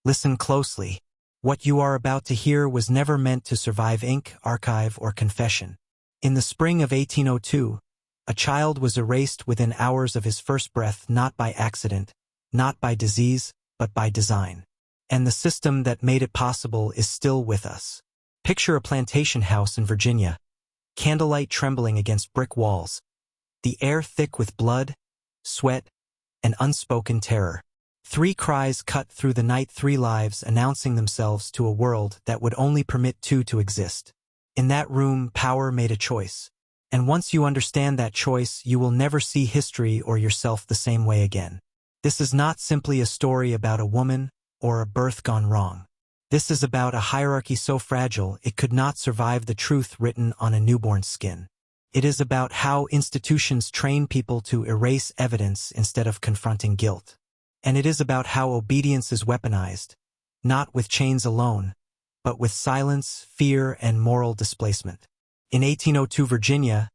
Listen closely. What you are about to hear was never meant to survive ink, archive, or confession. In the spring of 1802, a child was erased within hours of his first breath, not by accident, not by disease, but by design. And the system that made it possible is still with us. Picture a plantation house in Virginia, candlelight trembling against brick walls, the air thick with blood, sweat, and unspoken terror. 3 cries cut through the night, 3 lives announcing themselves to a world that would only permit 2 to exist. In that room, power made a choice. And once you understand that choice, you will never see history or yourself the same way again. This is not simply a story about a woman or a birth gone wrong. This is about a hierarchy so fragile it could not survive the truth written on a newborn's skin. It is about how institutions train people to erase evidence instead of confronting guilt. And it is about how obedience is weaponized, not with chains alone, but with silence, fear, and moral displacement. In 1802 Virginia,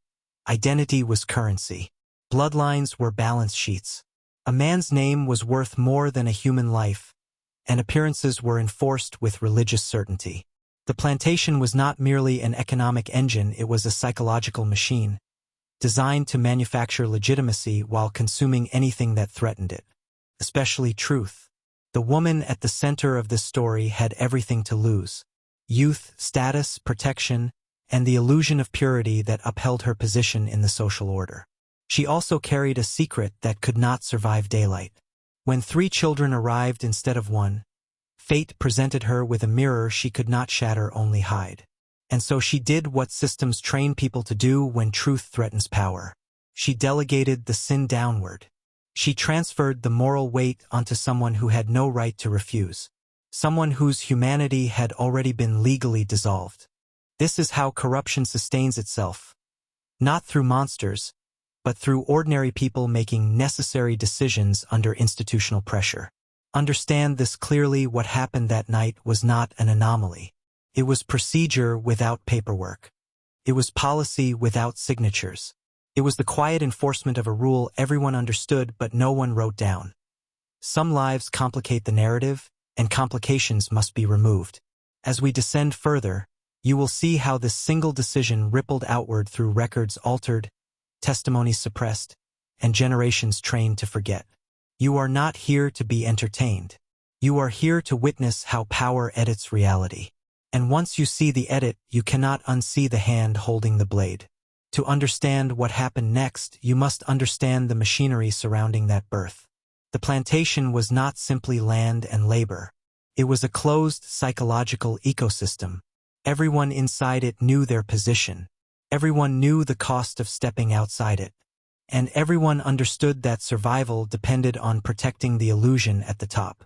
identity was currency. Bloodlines were balance sheets. A man's name was worth more than a human life, and appearances were enforced with religious certainty. The plantation was not merely an economic engine, it was a psychological machine, designed to manufacture legitimacy while consuming anything that threatened it, especially truth. The woman at the center of this story had everything to lose: youth, status, protection, and the illusion of purity that upheld her position in the social order. She also carried a secret that could not survive daylight. When 3 children arrived instead of 1, fate presented her with a mirror she could not shatter, only hide. And so she did what systems train people to do when truth threatens power. She delegated the sin downward. She transferred the moral weight onto someone who had no right to refuse, someone whose humanity had already been legally dissolved. This is how corruption sustains itself, not through monsters, but through ordinary people making necessary decisions under institutional pressure. Understand this clearly: what happened that night was not an anomaly. It was procedure without paperwork. It was policy without signatures. It was the quiet enforcement of a rule everyone understood but no one wrote down. Some lives complicate the narrative, and complications must be removed. As we descend further, you will see how this single decision rippled outward through records altered, testimonies suppressed, and generations trained to forget. You are not here to be entertained. You are here to witness how power edits reality. And once you see the edit, you cannot unsee the hand holding the blade. To understand what happened next, you must understand the machinery surrounding that birth. The plantation was not simply land and labor. It was a closed psychological ecosystem. Everyone inside it knew their position. Everyone knew the cost of stepping outside it. And everyone understood that survival depended on protecting the illusion at the top.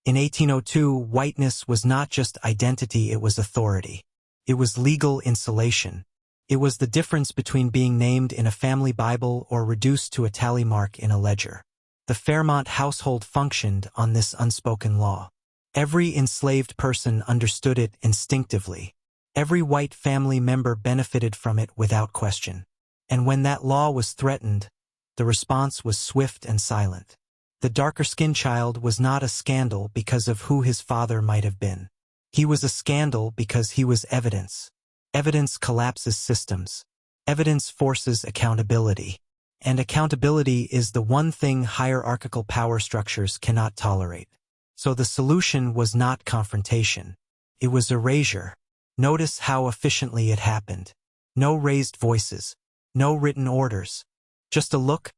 In 1802, whiteness was not just identity, it was authority. It was legal insulation. It was the difference between being named in a family Bible or reduced to a tally mark in a ledger. The Fairmont household functioned on this unspoken law. Every enslaved person understood it instinctively. Every white family member benefited from it without question. And when that law was threatened, the response was swift and silent. The darker-skinned child was not a scandal because of who his father might have been. He was a scandal because he was evidence. Evidence collapses systems. Evidence forces accountability. And accountability is the one thing hierarchical power structures cannot tolerate. So the solution was not confrontation. It was erasure. Notice how efficiently it happened. No raised voices. No written orders. Just a look,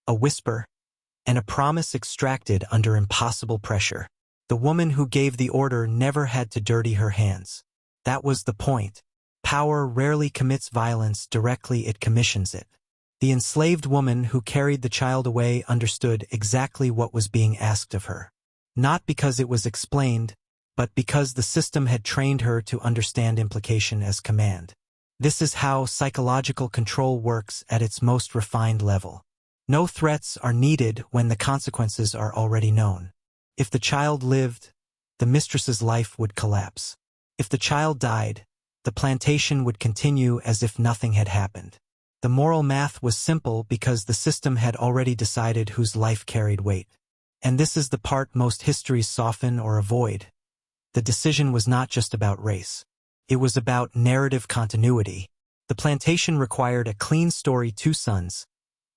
a whisper, and a promise extracted under impossible pressure. The woman who gave the order never had to dirty her hands. That was the point. Power rarely commits violence directly, it commissions it. The enslaved woman who carried the child away understood exactly what was being asked of her. Not because it was explained, but because the system had trained her to understand implication as command. This is how psychological control works at its most refined level. No threats are needed when the consequences are already known. If the child lived, the mistress's life would collapse. If the child died, the plantation would continue as if nothing had happened. The moral math was simple because the system had already decided whose life carried weight. And this is the part most histories soften or avoid. The decision was not just about race. It was about narrative continuity. The plantation required a clean story, 2 sons,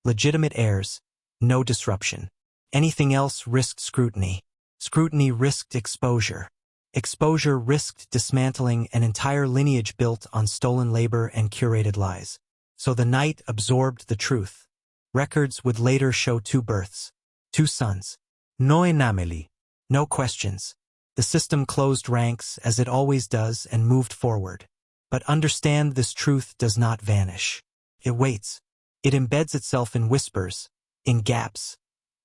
legitimate heirs, no disruption. Anything else risked scrutiny. Scrutiny risked exposure. Exposure risked dismantling an entire lineage built on stolen labor and curated lies. So the night absorbed the truth. Records would later show 2 births, 2 sons. No enameli. No questions. The system closed ranks as it always does and moved forward. But understand, this truth does not vanish. It waits. It embeds itself in whispers, in gaps,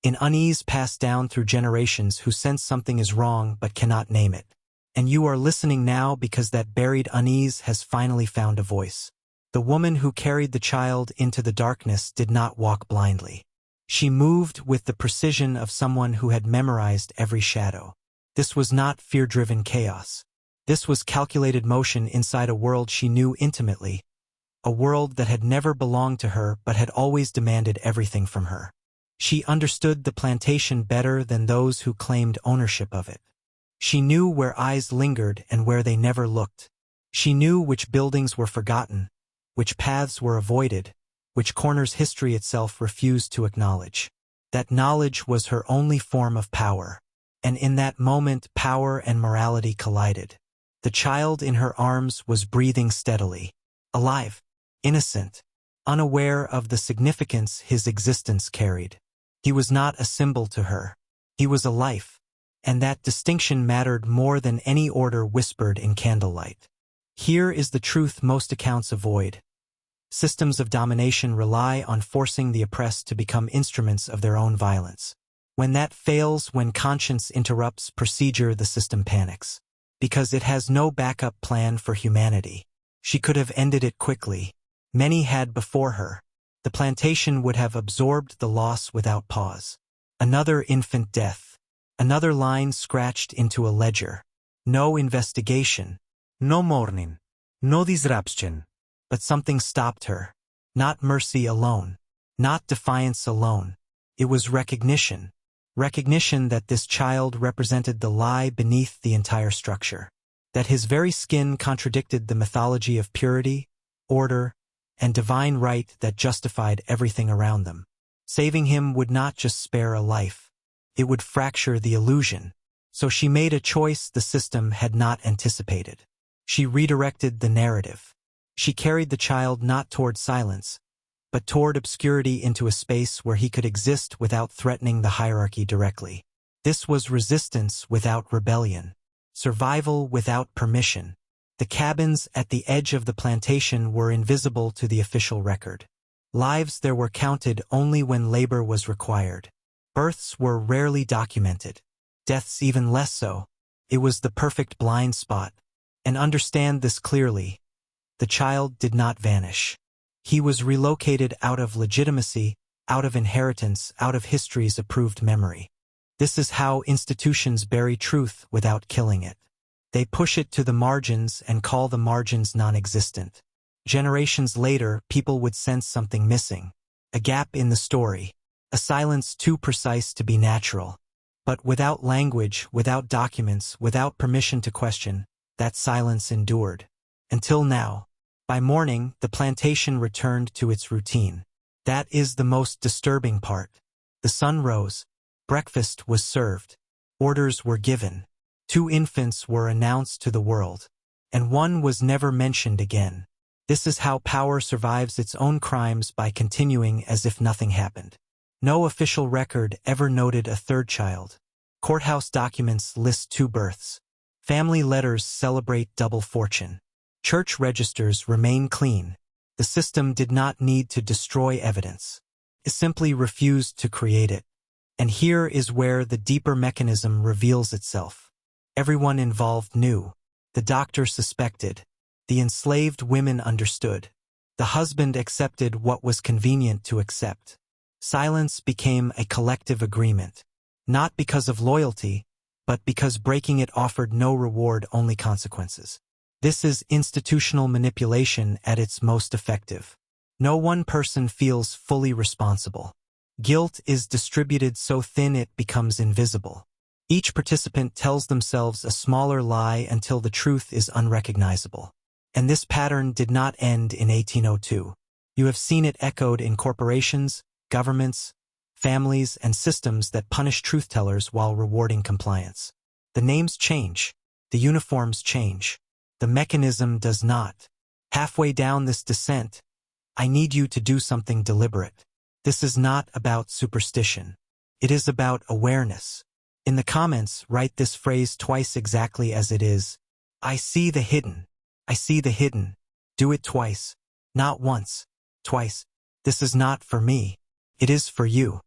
in unease passed down through generations who sense something is wrong but cannot name it. And you are listening now because that buried unease has finally found a voice. The woman who carried the child into the darkness did not walk blindly. She moved with the precision of someone who had memorized every shadow. This was not fear-driven chaos. This was calculated motion inside a world she knew intimately, a world that had never belonged to her but had always demanded everything from her. She understood the plantation better than those who claimed ownership of it. She knew where eyes lingered and where they never looked. She knew which buildings were forgotten, which paths were avoided, which corners history itself refused to acknowledge. That knowledge was her only form of power. And in that moment, power and morality collided. The child in her arms was breathing steadily, alive, innocent, unaware of the significance his existence carried. He was not a symbol to her. He was a life, and that distinction mattered more than any order whispered in candlelight. Here is the truth most accounts avoid. Systems of domination rely on forcing the oppressed to become instruments of their own violence. When that fails, when conscience interrupts procedure, the system panics. Because it has no backup plan for humanity. She could have ended it quickly. Many had before her. The plantation would have absorbed the loss without pause. Another infant death. Another line scratched into a ledger. No investigation. No mourning. No disruption. But something stopped her. Not mercy alone. Not defiance alone. It was recognition. Recognition that this child represented the lie beneath the entire structure. That his very skin contradicted the mythology of purity, order, and divine right that justified everything around them. Saving him would not just spare a life. It would fracture the illusion. So she made a choice the system had not anticipated. She redirected the narrative. She carried the child not toward silence, but toward obscurity, into a space where he could exist without threatening the hierarchy directly. This was resistance without rebellion. Survival without permission. The cabins at the edge of the plantation were invisible to the official record. Lives there were counted only when labor was required. Births were rarely documented. Deaths even less so. It was the perfect blind spot. And understand this clearly. The child did not vanish. He was relocated out of legitimacy, out of inheritance, out of history's approved memory. This is how institutions bury truth without killing it. They push it to the margins and call the margins non-existent. Generations later, people would sense something missing. A gap in the story. A silence too precise to be natural. But without language, without documents, without permission to question, that silence endured. Until now. By morning, the plantation returned to its routine. That is the most disturbing part. The sun rose. Breakfast was served. Orders were given. 2 infants were announced to the world. And one was never mentioned again. This is how power survives its own crimes, by continuing as if nothing happened. No official record ever noted a 3rd child. Courthouse documents list 2 births. Family letters celebrate double fortune. Church registers remain clean. The system did not need to destroy evidence. It simply refused to create it. And here is where the deeper mechanism reveals itself. Everyone involved knew. The doctor suspected. The enslaved women understood. The husband accepted what was convenient to accept. Silence became a collective agreement. Not because of loyalty, but because breaking it offered no reward, only consequences. This is institutional manipulation at its most effective. No one person feels fully responsible. Guilt is distributed so thin it becomes invisible. Each participant tells themselves a smaller lie until the truth is unrecognizable. And this pattern did not end in 1802. You have seen it echoed in corporations, governments, families, and systems that punish truth-tellers while rewarding compliance. The names change. The uniforms change. The mechanism does not. Halfway down this descent, I need you to do something deliberate. This is not about superstition. It is about awareness. In the comments, write this phrase twice exactly as it is. I see the hidden. I see the hidden. Do it twice. Not once. Twice. This is not for me. It is for you.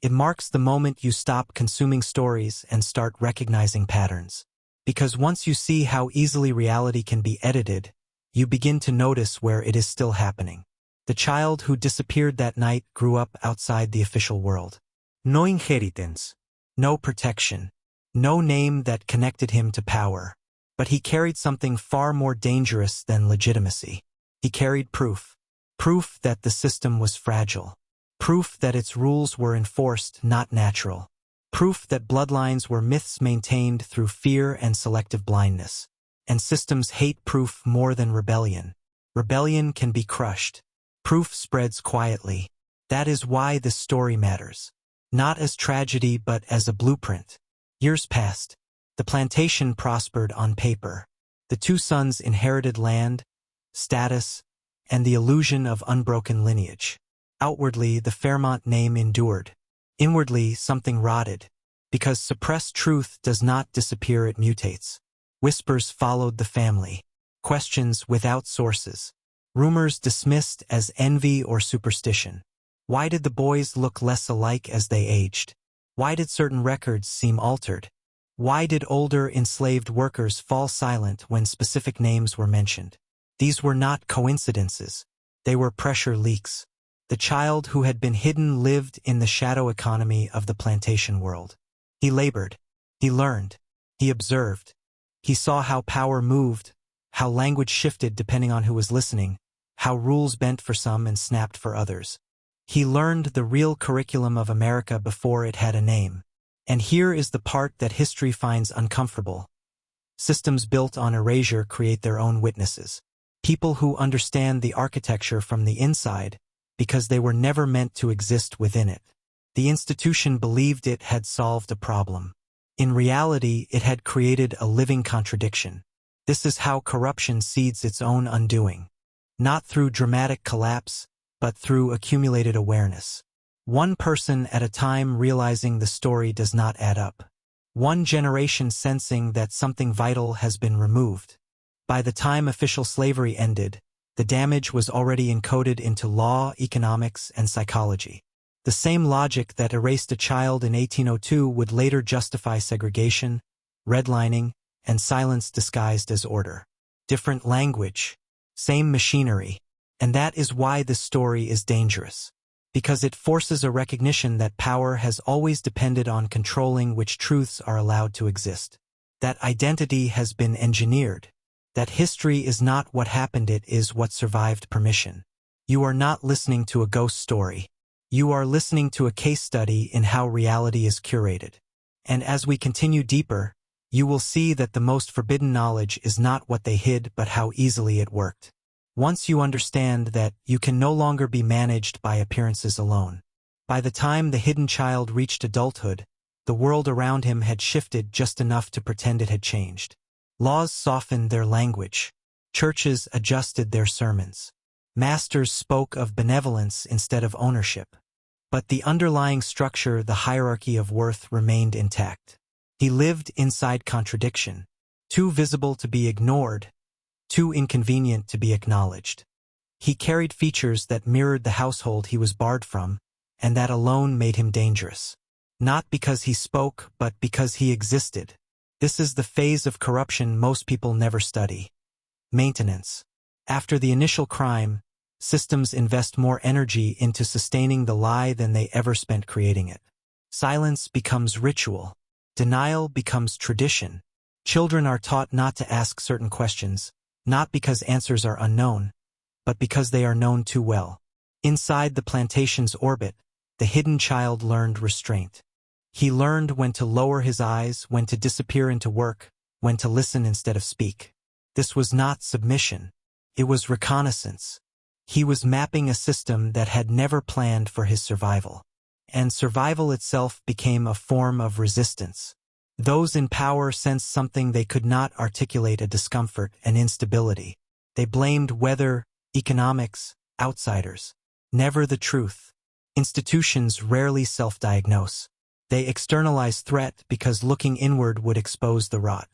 It marks the moment you stop consuming stories and start recognizing patterns. Because once you see how easily reality can be edited, you begin to notice where it is still happening. The child who disappeared that night grew up outside the official world. No inheritance. No protection. No name that connected him to power. But he carried something far more dangerous than legitimacy. He carried proof. Proof that the system was fragile. Proof that its rules were enforced, not natural. Proof that bloodlines were myths maintained through fear and selective blindness. And systems hate proof more than rebellion. Rebellion can be crushed. Proof spreads quietly. That is why this story matters. Not as tragedy but as a blueprint. Years passed. The plantation prospered on paper. The two sons inherited land, status, and the illusion of unbroken lineage. Outwardly, the Fairmont name endured. Inwardly, something rotted. Because suppressed truth does not disappear, it mutates. Whispers followed the family. Questions without sources. Rumors dismissed as envy or superstition. Why did the boys look less alike as they aged? Why did certain records seem altered? Why did older enslaved workers fall silent when specific names were mentioned? These were not coincidences. They were pressure leaks. The child who had been hidden lived in the shadow economy of the plantation world. He labored. He learned. He observed. He saw how power moved, how language shifted depending on who was listening, how rules bent for some and snapped for others. He learned the real curriculum of America before it had a name. And here is the part that history finds uncomfortable. Systems built on erasure create their own witnesses. People who understand the architecture from the inside because they were never meant to exist within it. The institution believed it had solved a problem. In reality, it had created a living contradiction. This is how corruption seeds its own undoing. Not through dramatic collapse, but through accumulated awareness. One person at a time realizing the story does not add up. One generation sensing that something vital has been removed. By the time official slavery ended, the damage was already encoded into law, economics, and psychology. The same logic that erased a child in 1802 would later justify segregation, redlining, and silence disguised as order. Different language, same machinery. And that is why this story is dangerous. Because it forces a recognition that power has always depended on controlling which truths are allowed to exist. That identity has been engineered. That history is not what happened, it is what survived permission. You are not listening to a ghost story. You are listening to a case study in how reality is curated. And as we continue deeper, you will see that the most forbidden knowledge is not what they hid but how easily it worked. Once you understand that, you can no longer be managed by appearances alone. By the time the hidden child reached adulthood, the world around him had shifted just enough to pretend it had changed. Laws softened their language. Churches adjusted their sermons. Masters spoke of benevolence instead of ownership. But the underlying structure, the hierarchy of worth, remained intact. He lived inside contradiction, too visible to be ignored, too inconvenient to be acknowledged. He carried features that mirrored the household he was barred from, and that alone made him dangerous. Not because he spoke, but because he existed. This is the phase of corruption most people never study. Maintenance. After the initial crime, systems invest more energy into sustaining the lie than they ever spent creating it. Silence becomes ritual. Denial becomes tradition. Children are taught not to ask certain questions, not because answers are unknown, but because they are known too well. Inside the plantation's orbit, the hidden child learned restraint. He learned when to lower his eyes, when to disappear into work, when to listen instead of speak. This was not submission. It was reconnaissance. He was mapping a system that had never planned for his survival. And survival itself became a form of resistance. Those in power sensed something they could not articulate: a discomfort and instability. They blamed weather, economics, outsiders. Never the truth. Institutions rarely self-diagnose. They externalize threat because looking inward would expose the rot.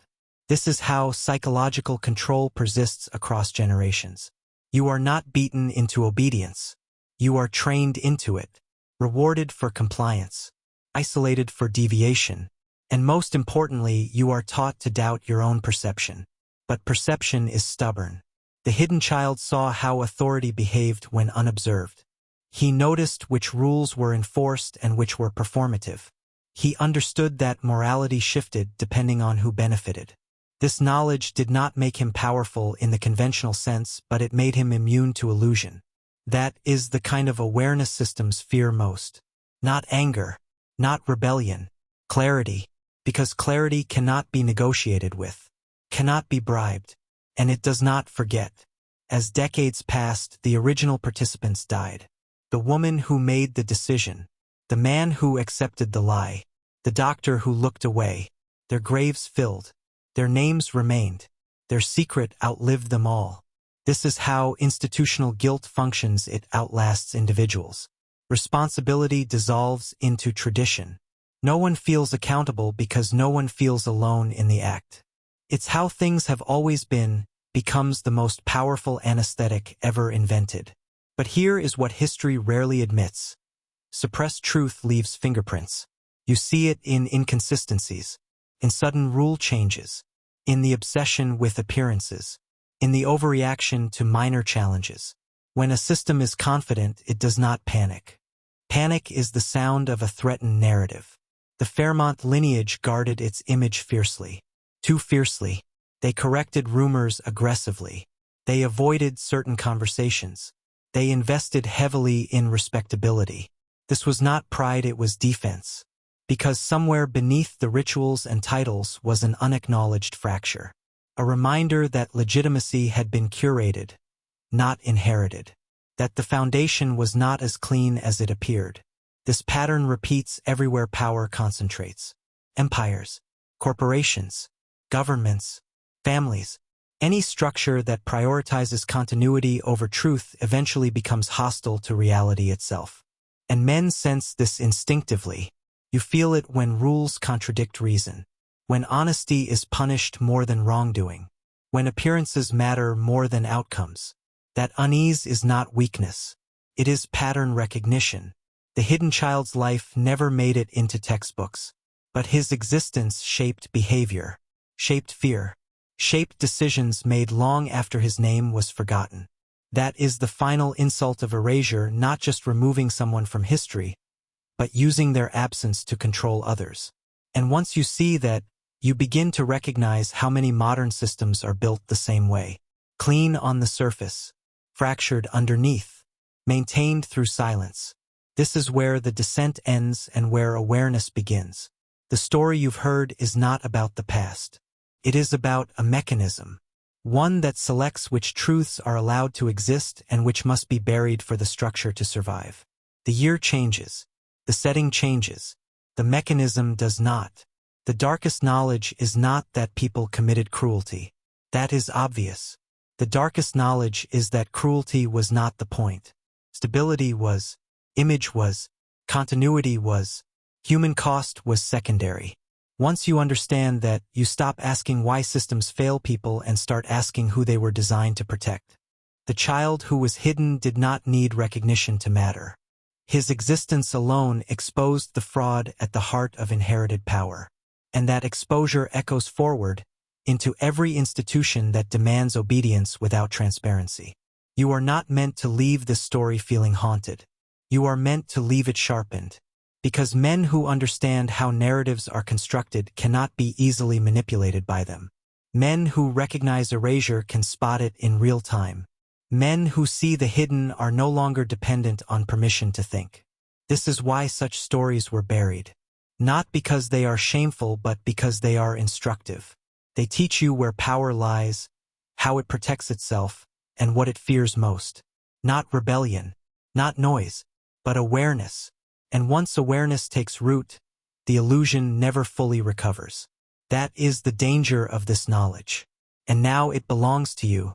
This is how psychological control persists across generations. You are not beaten into obedience. You are trained into it, rewarded for compliance, isolated for deviation, and most importantly, you are taught to doubt your own perception. But perception is stubborn. The hidden child saw how authority behaved when unobserved. He noticed which rules were enforced and which were performative. He understood that morality shifted depending on who benefited. This knowledge did not make him powerful in the conventional sense, but it made him immune to illusion. That is the kind of awareness systems fear most. Not anger, not rebellion, clarity, because clarity cannot be negotiated with, cannot be bribed, and it does not forget. As decades passed, the original participants died. The woman who made the decision, the man who accepted the lie, the doctor who looked away, their graves filled. Their names remained. Their secret outlived them all. This is how institutional guilt functions. It outlasts individuals. Responsibility dissolves into tradition. No one feels accountable because no one feels alone in the act. It's how things have always been becomes the most powerful anesthetic ever invented. But here is what history rarely admits. Suppressed truth leaves fingerprints. You see it in inconsistencies, in sudden rule changes, in the obsession with appearances, in the overreaction to minor challenges. When a system is confident, it does not panic. Panic is the sound of a threatened narrative. The Fairmont lineage guarded its image fiercely. Too fiercely. They corrected rumors aggressively. They avoided certain conversations. They invested heavily in respectability. This was not pride, it was defense. Because somewhere beneath the rituals and titles was an unacknowledged fracture. A reminder that legitimacy had been curated, not inherited. That the foundation was not as clean as it appeared. This pattern repeats everywhere power concentrates. Empires, corporations, governments, families. Any structure that prioritizes continuity over truth eventually becomes hostile to reality itself. And men sense this instinctively. You feel it when rules contradict reason, when honesty is punished more than wrongdoing, when appearances matter more than outcomes. That unease is not weakness. It is pattern recognition. The hidden child's life never made it into textbooks, but his existence shaped behavior, shaped fear, shaped decisions made long after his name was forgotten. That is the final insult of erasure, not just removing someone from history, but using their absence to control others. And once you see that, you begin to recognize how many modern systems are built the same way. Clean on the surface, fractured underneath, maintained through silence. This is where the descent ends and where awareness begins. The story you've heard is not about the past. It is about a mechanism. One that selects which truths are allowed to exist and which must be buried for the structure to survive. The year changes. The setting changes. The mechanism does not. The darkest knowledge is not that people committed cruelty. That is obvious. The darkest knowledge is that cruelty was not the point. Stability was, image was, continuity was, human cost was secondary. Once you understand that, you stop asking why systems fail people and start asking who they were designed to protect. The child who was hidden did not need recognition to matter. His existence alone exposed the fraud at the heart of inherited power. And that exposure echoes forward into every institution that demands obedience without transparency. You are not meant to leave this story feeling haunted. You are meant to leave it sharpened. Because men who understand how narratives are constructed cannot be easily manipulated by them. Men who recognize erasure can spot it in real time. Men who see the hidden are no longer dependent on permission to think. This is why such stories were buried. Not because they are shameful, but because they are instructive. They teach you where power lies, how it protects itself, and what it fears most. Not rebellion, not noise, but awareness. And once awareness takes root, the illusion never fully recovers. That is the danger of this knowledge. And now it belongs to you,